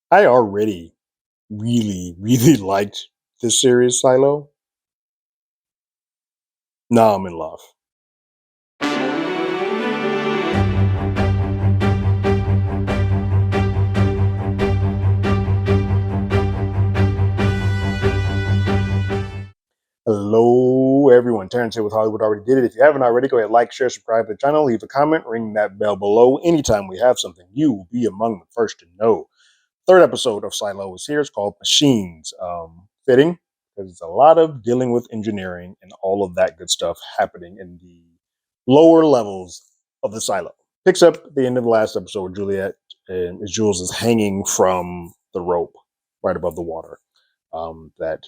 I already really, really liked this series, Silo. Now I'm in love. Hello, everyone. Terrence here with Hollywood Already Did It. If you haven't already, go ahead, like, share, subscribe to the channel, leave a comment, ring that bell below. Anytime we have something, you will be among the first to know. Third episode of Silo is here. It's called Machines. Fitting, because it's a lot of dealing with engineering and all of that good stuff happening in the lower levels of the silo. Picks up at the end of the last episode with Juliet, and Jules is hanging from the rope right above the water. That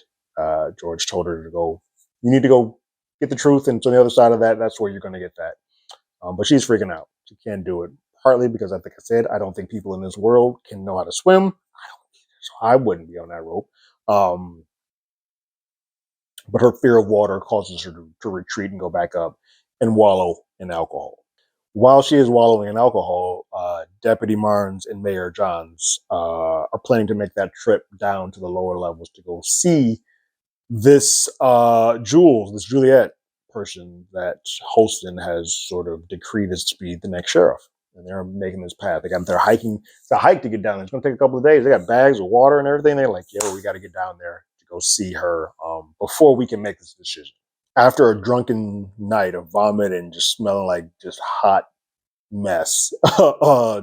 George told her to go. You need to go get the truth, and on the other side of that, that's where you're going to get that. But she's freaking out. She can't do it. Partly because, like I said, I don't think people in this world can know how to swim. So I wouldn't be on that rope. Um, but her fear of water causes her to retreat and go back up and wallow in alcohol. While she is wallowing in alcohol, Deputy Marnes and Mayor Johns are planning to make that trip down to the lower levels to go see this Jules, this Juliet person that Holston has sort of decreed is to be the next sheriff. And they're making this path. They're hiking. It's a hike to get down there. It's going to take a couple of days. They got bags of water and everything. They're like, yo, we got to get down there to go see her before we can make this decision. After a drunken night of vomit and just smelling like just hot mess,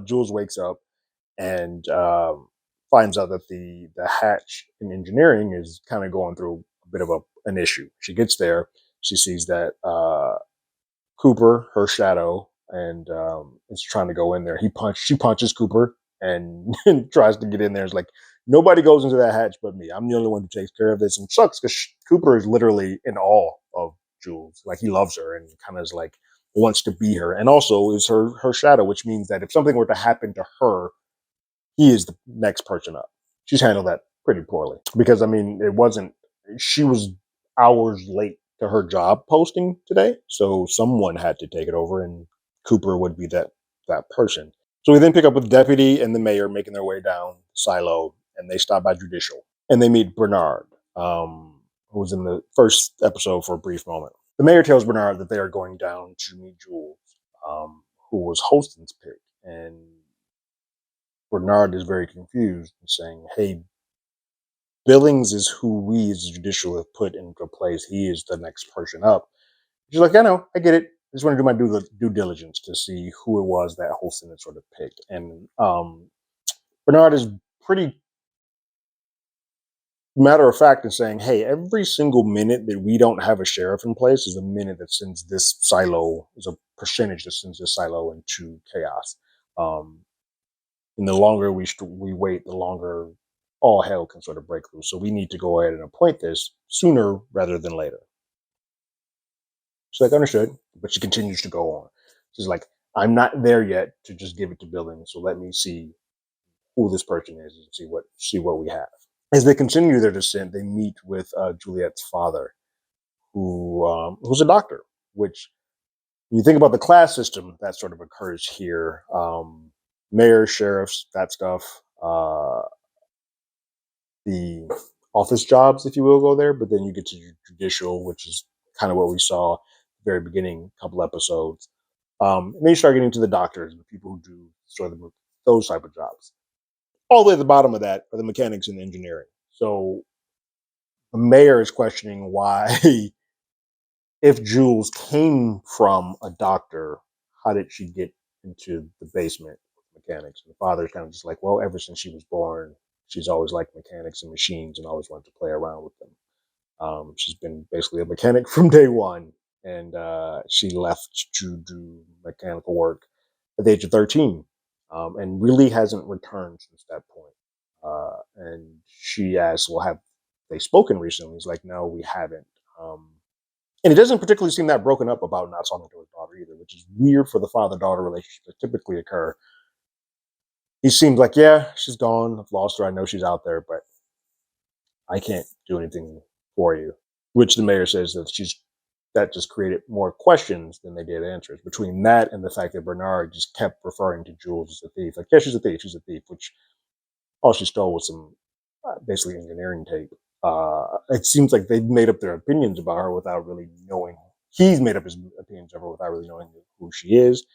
Jules wakes up and finds out that the hatch in engineering is kind of going through a bit of an issue. She gets there, she sees that Cooper, her shadow, and is trying to go in there. She punches Cooper and tries to get in there. It's like nobody goes into that hatch but me. I'm the only one who takes care of this, and sucks because Cooper is literally in awe of Jules. Like he loves her and kind of is like wants to be her, and also is her shadow, which means that if something were to happen to her, he is the next person up. She's handled that pretty poorly because I mean, it wasn't. She was hours late to her job posting today, so someone had to take it over, and Cooper would be that person. So we then pick up with the deputy and the mayor making their way down Silo, and they stop by Judicial, and they meet Bernard, who was in the first episode for a brief moment. The mayor tells Bernard that they are going down to meet Jules, who was Holston's pick, and Bernard is very confused and saying, hey, Billings is who we as judicial have put into place. He is the next person up. She's like, I know, I get it. I just want to do my due diligence to see who it was that Holston had sort of picked. And Bernard is pretty matter of fact in saying, hey, every single minute that we don't have a sheriff in place is a minute that sends this silo, is a percentage that sends this silo into chaos. Um, and the longer we wait, the longer all hell can sort of break loose. So we need to go ahead and appoint this sooner rather than later. She's like, understood, but she continues to go on. She's like, I'm not there yet to just give it to Billings, so let me see who this person is and see what we have. As they continue their descent, they meet with Juliet's father, who's a doctor. Which, when you think about the class system that sort of occurs here, mayors, sheriffs, that stuff. The office jobs, if you will, go there, but then you get to judicial, which is kind of what we saw at the very beginning, couple episodes. And then you start getting to the doctors, the people who do sort of those type of jobs. All the way at the bottom of that are the mechanics and engineering. So the mayor is questioning why, if Jules came from a doctor, how did she get into the basement with mechanics? And the father's kind of just like, well, ever since she was born, she's always liked mechanics and machines and always wanted to play around with them. She's been basically a mechanic from day one, and she left to do mechanical work at the age of 13, and really hasn't returned since that point. And she asks, well, have they spoken recently? He's like, no, we haven't. And it doesn't particularly seem that broken up about not talking to his daughter either, which is weird for the father-daughter relationship that typically occur. He seems like, yeah, she's gone. I've lost her. I know she's out there, but I can't do anything for you. Which the mayor says that just created more questions than they did answers. Between that and the fact that Bernard just kept referring to Jules as a thief. Like, yeah, she's a thief, which all she stole was some basically engineering tape. It seems like they've made up their opinions about her without really knowing. He's made up his opinions of her without really knowing who she is,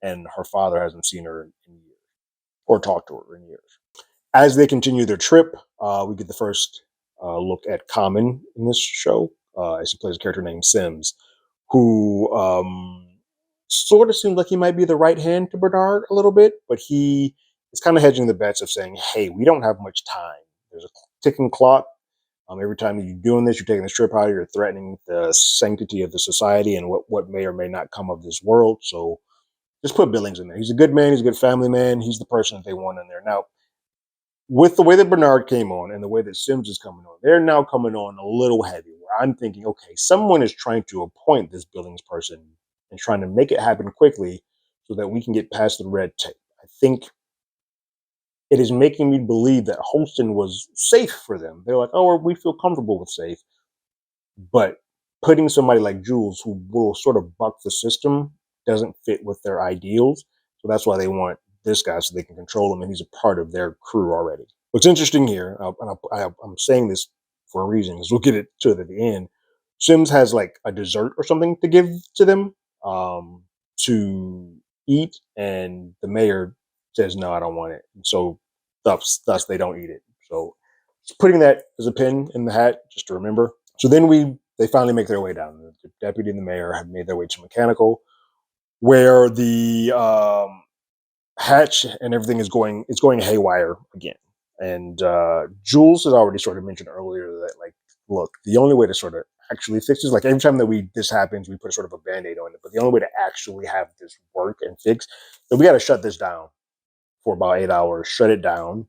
and her father hasn't seen her in years or talked to her in years. As they continue their trip, we get the first look at Common in this show, as he plays a character named Sims, who sort of seems like he might be the right hand to Bernard a little bit, but he is kind of hedging the bets of saying, "Hey, we don't have much time. There's a ticking clock. Every time you're doing this, you're taking this trip out, you're threatening the sanctity of the society and what may or may not come of this world. So just put Billings in there. He's a good man. He's a good family man. He's the person that they want in there." Now, with the way that Bernard came on and the way that Sims is coming on, they're now coming on a little heavy. Where I'm thinking, okay, someone is trying to appoint this Billings person and trying to make it happen quickly so that we can get past the red tape. I think it is making me believe that Holston was safe for them. They're like, oh, we feel comfortable with safe. But putting somebody like Jules, who will sort of buck the system, doesn't fit with their ideals. So that's why they want this guy so they can control him, and he's a part of their crew already. What's interesting here, I'm saying this for a reason, because we'll get it to it at the end. Sims has like a dessert or something to give to them to eat, and the mayor says, "No, I don't want it." And so thus they don't eat it. So just putting that as a pin in the hat just to remember. So then they finally make their way down. The deputy and the mayor have made their way to mechanical, where the hatch and everything is going haywire again. And Jules has already sort of mentioned earlier that, like, look, the only way to sort of actually fix this, like every time that this happens, we put sort of a band-aid on it. But the only way to actually have this work and fix, so we got to shut this down for about 8 hours, shut it down,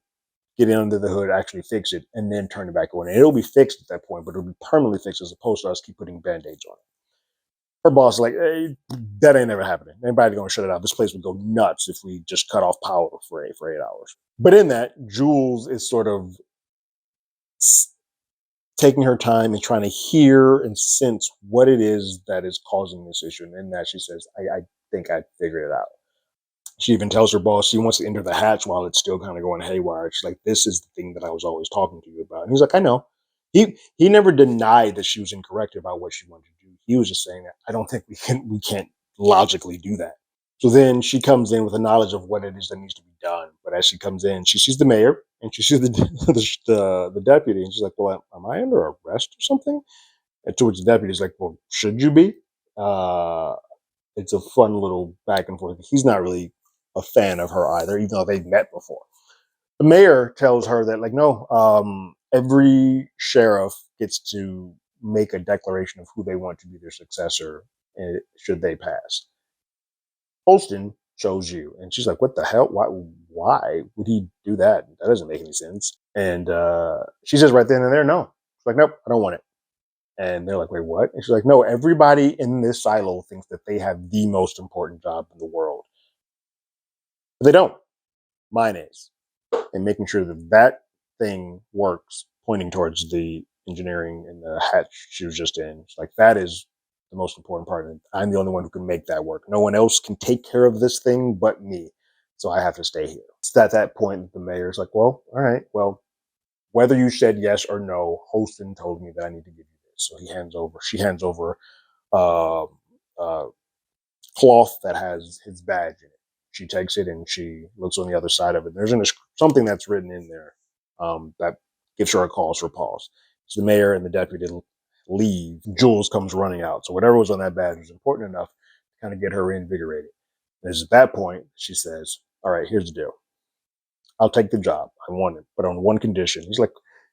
get in under the hood, actually fix it, and then turn it back on. And it'll be fixed at that point, but it'll be permanently fixed as opposed to us keep putting band-aids on it. Her boss is like, hey, that ain't ever happening. Anybody gonna shut it out. This place would go nuts if we just cut off power for 8 hours. But in that, Jules is sort of taking her time and trying to hear and sense what it is that is causing this issue. And in that, she says, I think I figured it out. She even tells her boss she wants to enter the hatch while it's still kind of going haywire. She's like, "This is the thing that I was always talking to you about." And he's like, "I know." He never denied that she was incorrect about what she wanted to do. He was just saying that I don't think we can't logically do that. So then she comes in with a knowledge of what it is that needs to be done. But as she comes in, she sees the mayor and she sees the deputy, and she's like, "Well, am I under arrest or something?" And to which the deputy's like, "Well, should you be?" It's a fun little back and forth. He's not really a fan of her either, even though they've met before. The mayor tells her that, like, no, every sheriff gets to make a declaration of who they want to be their successor should they pass. Holston chose you. And she's like, what the hell? Why would he do that? That doesn't make any sense. And she says right then and there, no. She's like, nope, I don't want it. And they're like, wait, what? And she's like, no, everybody in this silo thinks that they have the most important job in the world. But they don't. Mine is. And making sure that that thing works, pointing towards the engineering and the hatch she was just in. It's like, that is the most important part. And I'm the only one who can make that work. No one else can take care of this thing but me. So I have to stay here. It's at that point that the mayor's like, well, all right, well, whether you said yes or no, Holston told me that I need to give you this. So she hands over uh, uh, cloth that has his badge in it. She takes it and she looks on the other side of it. There's something that's written in there that gives her a cause for pause. So the mayor and the deputy leave. Jules comes running out. So whatever was on that badge was important enough to kind of get her invigorated. And it's at that point she says, all right, here's the deal. I'll take the job. I want it, but on one condition. He's like,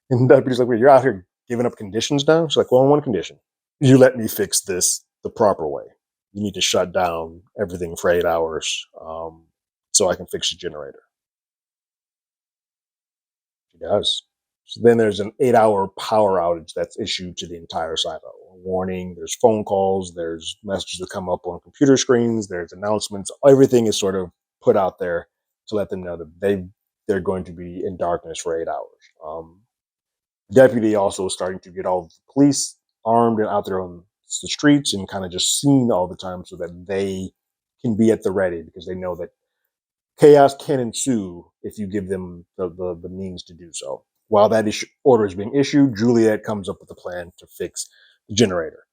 and the deputy's like, wait, you're out here giving up conditions now? She's like, well, on one condition. You let me fix this the proper way. You need to shut down everything for 8 hours so I can fix the generator. She does. So then there's an 8-hour power outage that's issued to the entire silo. A warning, there's phone calls, there's messages that come up on computer screens, there's announcements. Everything is sort of put out there to let them know that they're going to be in darkness for 8 hours. Deputy also is starting to get all the police armed and out there on the streets and kind of just seen all the time so that they can be at the ready, because they know that chaos can ensue if you give them the means to do so. While that order is being issued, Juliet comes up with a plan to fix the generator.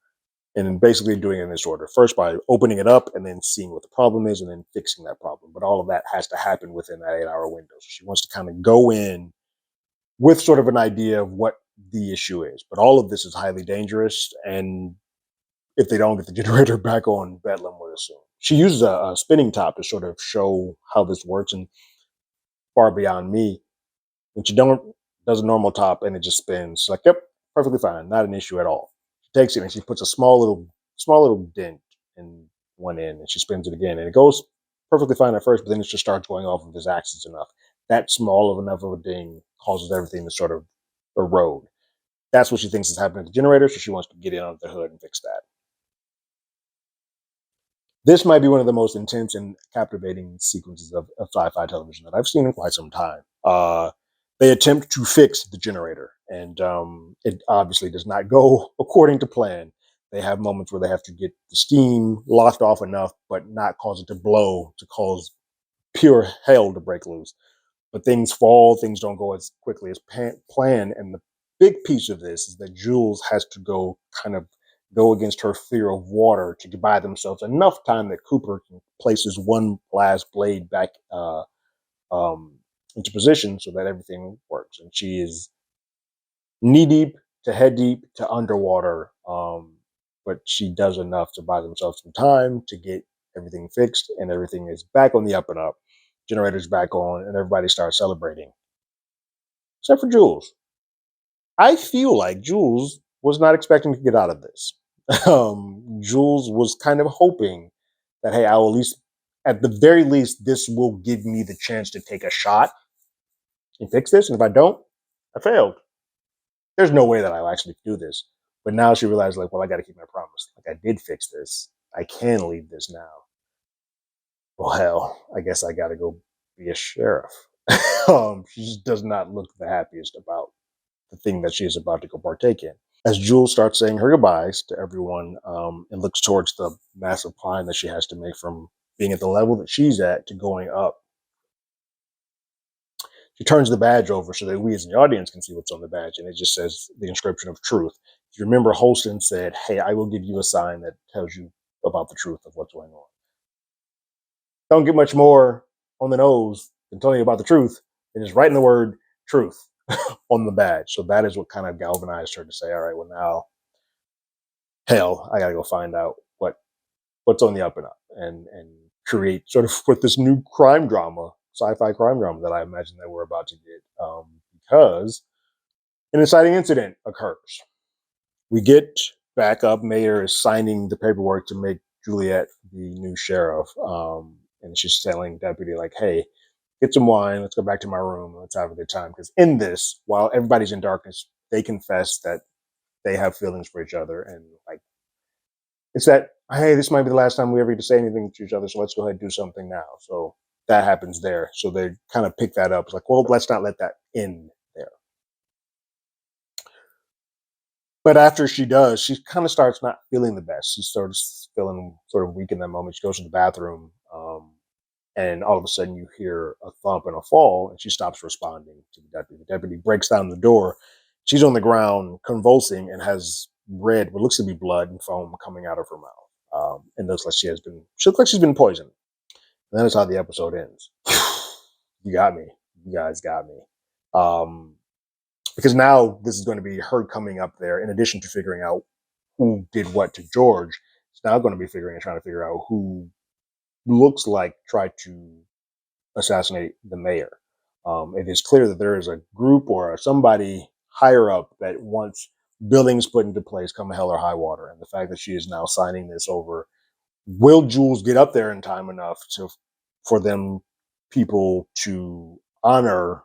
And basically doing it in this order. First by opening it up and then seeing what the problem is and then fixing that problem. But all of that has to happen within that 8-hour window. So she wants to kind of go in with sort of an idea of what the issue is. But all of this is highly dangerous. And if they don't get the generator back on, Bedlam would assume. She uses a spinning top to sort of show how this works. And far beyond me, when she does a normal top and it just spins, she's like, yep, perfectly fine, not an issue at all. She takes it and she puts a small little dent in one end, and she spins it again, and it goes perfectly fine at first, but then it just starts going off of this axis enough. That small of enough of a ding causes everything to sort of erode. That's what she thinks is happening to the generator, so she wants to get in under the hood and fix that. This might be one of the most intense and captivating sequences of sci-fi television that I've seen in quite some time. They attempt to fix the generator, and it obviously does not go according to plan. They have moments where they have to get the steam locked off enough, but not cause it to blow to cause pure hell to break loose. But things fall, things don't go as quickly as planned, and the big piece of this is that Jules has to go against her fear of water to buy themselves enough time that Cooper can place his one last blade back um, into position so that everything works. And she is knee deep to head deep to underwater, but she does enough to buy themselves some time to get everything fixed, and everything is back on the up and up. Generator's back on, and everybody starts celebrating, except for Jules. I feel like Jules was not expecting to get out of this. Jules was kind of hoping that, hey, I will at least, at the very least, this will give me the chance to take a shot and fix this. And if I don't, I failed. There's no way that I'll actually do this. But now she realized, like, well, I got to keep my promise. Like, I did fix this. I can leave this now. Well, hell, I guess I got to go be a sheriff. She just does not look the happiest about the thing that she is about to go partake in. As Jules starts saying her goodbyes to everyone, and looks towards the massive climb that she has to make from being at the level that she's at to going up, she turns the badge over so that we as the audience can see what's on the badge, and it just says the inscription of truth. If you remember, Holston said, hey, I will give you a sign that tells you about the truth of what's going on. Don't get much more on the nose than telling you about the truth than just writing the word truth on the badge. So that is what kind of galvanized her to say, all right, well, now, hell, I got to go find out what's on the up and up, and create sort of with this new crime drama, sci-fi crime drama that I imagine that we're about to get, because an inciting incident occurs. We get back up. Mayor is signing the paperwork to make Juliet the new sheriff, and she's telling deputy, like, hey, get some wine, let's go back to my room, let's have a good time. Because in this, while everybody's in darkness, they confess that they have feelings for each other, and like, it's that, hey, this might be the last time we ever get to say anything to each other, so let's go ahead and do something now. So that happens there. So they kind of pick that up. It's like, well, let's not let that end there. But after she does, she kind of starts not feeling the best. She starts feeling sort of weak in that moment. She goes to the bathroom, and all of a sudden you hear a thump and a fall, and she stops responding to the deputy. The deputy breaks down the door. She's on the ground, convulsing, and has red, what looks to be blood and foam coming out of her mouth. And looks like she looks like she's been poisoned. And that is how the episode ends. You got me. You guys got me. Because now this is going to be her coming up there, in addition to figuring out who did what to George. It's now going to be trying to figure out who looks like tried to assassinate the mayor. It is clear that there is a group or somebody higher up that wants buildings put into place come hell or high water. And the fact that she is now signing this over, will Jules get up there in time enough for them people to honor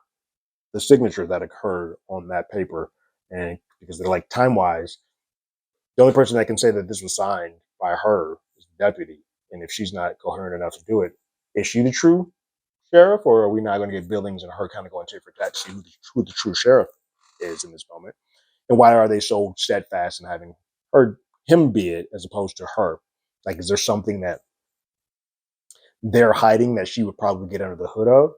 the signature that occurred on that paper? And because they're like, time wise, the only person that can say that this was signed by her is the deputy. And if she's not coherent enough to do it, is she the true sheriff, or are we not going to get Billings and her kind of going tit for tat to see who the true sheriff is in this moment? And why are they so steadfast in having him be it as opposed to her? Like, is there something that they're hiding that she would probably get under the hood of?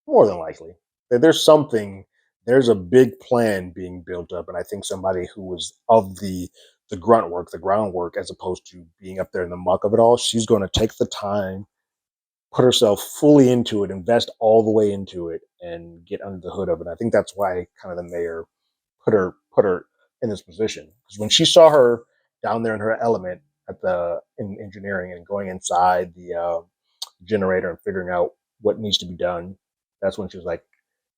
More than likely. There's something, there's a big plan being built up. And I think somebody who was of the grunt work, the groundwork, as opposed to being up there in the muck of it all, she's going to take the time, put herself fully into it, invest all the way into it, and get under the hood of it. I think that's why kind of the mayor put her in this position. Because when she saw her down there in her element at the in engineering and going inside the generator and figuring out what needs to be done, that's when she was like,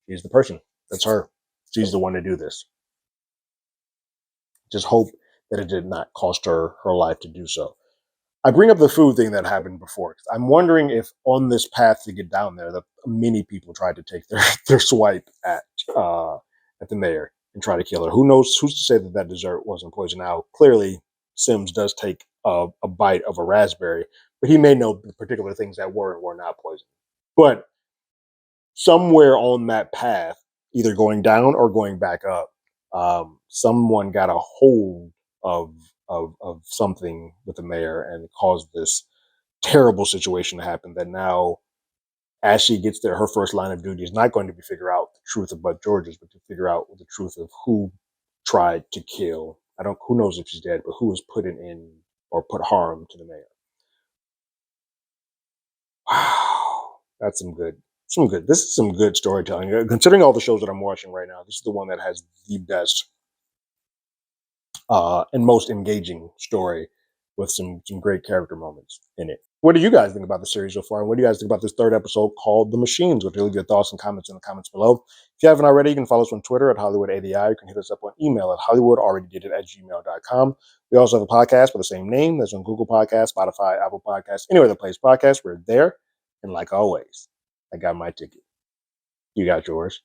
"She's the person. That's her. She's the one to do this." Just hope that it did not cost her her life to do so. I bring up the food thing that happened before. 'Cause I'm wondering if on this path to get down there, that many people tried to take their their swipe at the mayor and try to kill her. Who knows? Who's to say that that dessert wasn't poison? Now, clearly, Sims does take a bite of a raspberry, but he may know the particular things that were and were not poison. But somewhere on that path, either going down or going back up, someone got a hold of of something with the mayor and caused this terrible situation to happen. That now, as she gets there, her first line of duty is not going to be figure out the truth of Bud George's, but to figure out the truth of who tried to kill. I don't. Who knows if she's dead, but who was putting in or put harm to the mayor. Wow, that's some good. This is some good storytelling. Considering all the shows that I'm watching right now, this is the one that has the best and most engaging story with some great character moments in it. What do you guys think about the series so far? And what do you guys think about this third episode called The Machines? Would you leave your thoughts and comments in the comments below? If you haven't already, you can follow us on Twitter at HollywoodADI. You can hit us up on email at HollywoodAlreadyDidIt@gmail.com. We also have a podcast with the same name that's on Google Podcasts, Spotify, Apple Podcasts, anywhere that plays podcasts. We're there. And like always, I got my ticket. You got yours.